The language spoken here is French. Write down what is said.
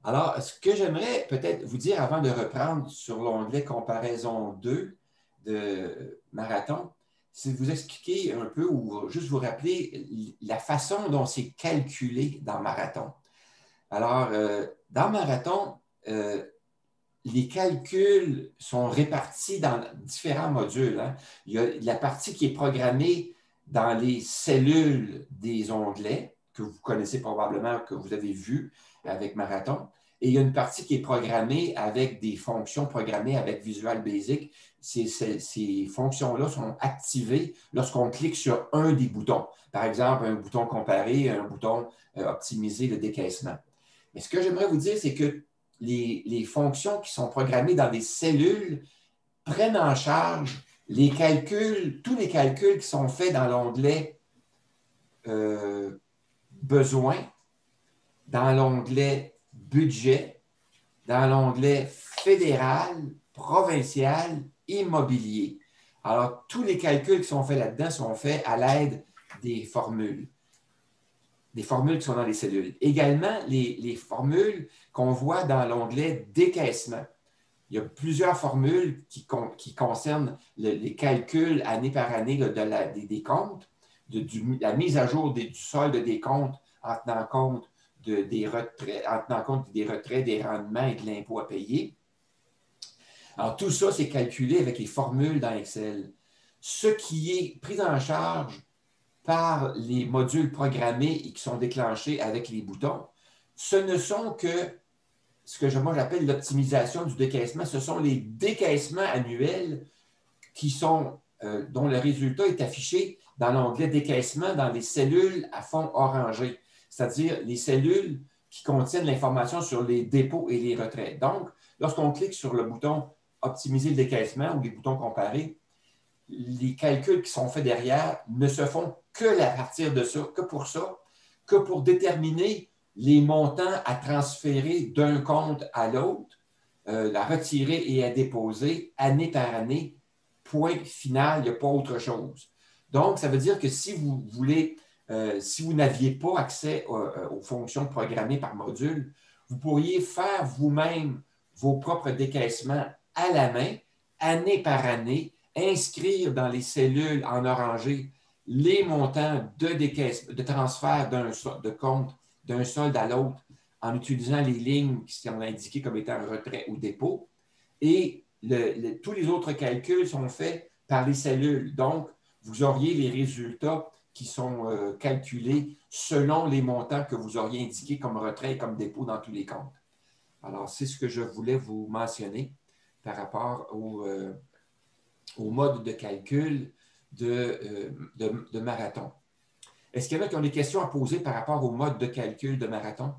Alors, ce que j'aimerais peut-être vous dire avant de reprendre sur l'onglet Comparaison 2 de Marathon, c'est de vous expliquer un peu ou juste vous rappeler la façon dont c'est calculé dans Marathon. Alors, dans Marathon, les calculs sont répartis dans différents modules, hein. Il y a la partie qui est programmée dans les cellules des onglets, que vous connaissez probablement, que vous avez vu avec Marathon. Et il y a une partie qui est programmée avec des fonctions programmées avec Visual Basic. Ces fonctions-là sont activées lorsqu'on clique sur un des boutons. Par exemple, un bouton comparer, un bouton optimiser le décaissement. Mais ce que j'aimerais vous dire, c'est que les fonctions qui sont programmées dans des cellules prennent en charge les calculs, tous les calculs qui sont faits dans l'onglet besoin, dans l'onglet budget, dans l'onglet fédéral, provincial, immobilier. Alors, tous les calculs qui sont faits là-dedans sont faits à l'aide des formules qui sont dans les cellules. Également, les formules qu'on voit dans l'onglet décaissement. Il y a plusieurs formules qui concernent les calculs année par année des comptes, la mise à jour du solde des comptes en tenant compte des retraits, des rendements et de l'impôt à payer. Alors, tout ça, c'est calculé avec les formules dans Excel. Ce qui est pris en charge par les modules programmés et qui sont déclenchés avec les boutons, ce ne sont que ce que moi j'appelle l'optimisation du décaissement. Ce sont les décaissements annuels dont le résultat est affiché dans l'onglet décaissement dans les cellules à fond orangé, c'est-à-dire les cellules qui contiennent l'information sur les dépôts et les retraits. Donc, lorsqu'on clique sur le bouton optimiser le décaissement ou les boutons comparer, les calculs qui sont faits derrière ne se font que à partir de ça, que pour déterminer les montants à transférer d'un compte à l'autre, à retirer et à déposer année par année, point final, il n'y a pas autre chose. Donc, ça veut dire que si vous n'aviez pas accès aux fonctions programmées par module, vous pourriez faire vous-même vos propres décaissements à la main, année par année, inscrire dans les cellules en orangé les montants de transfert de compte d'un solde à l'autre en utilisant les lignes qui sont indiquées comme étant un retrait ou dépôt. Et tous les autres calculs sont faits par les cellules. Donc, vous auriez les résultats qui sont calculés selon les montants que vous auriez indiqués comme retrait et comme dépôt dans tous les comptes. Alors, c'est ce que je voulais vous mentionner par rapport au mode de calcul de Marathon. Est-ce qu'il y en a qui ont des questions à poser par rapport au mode de calcul de Marathon?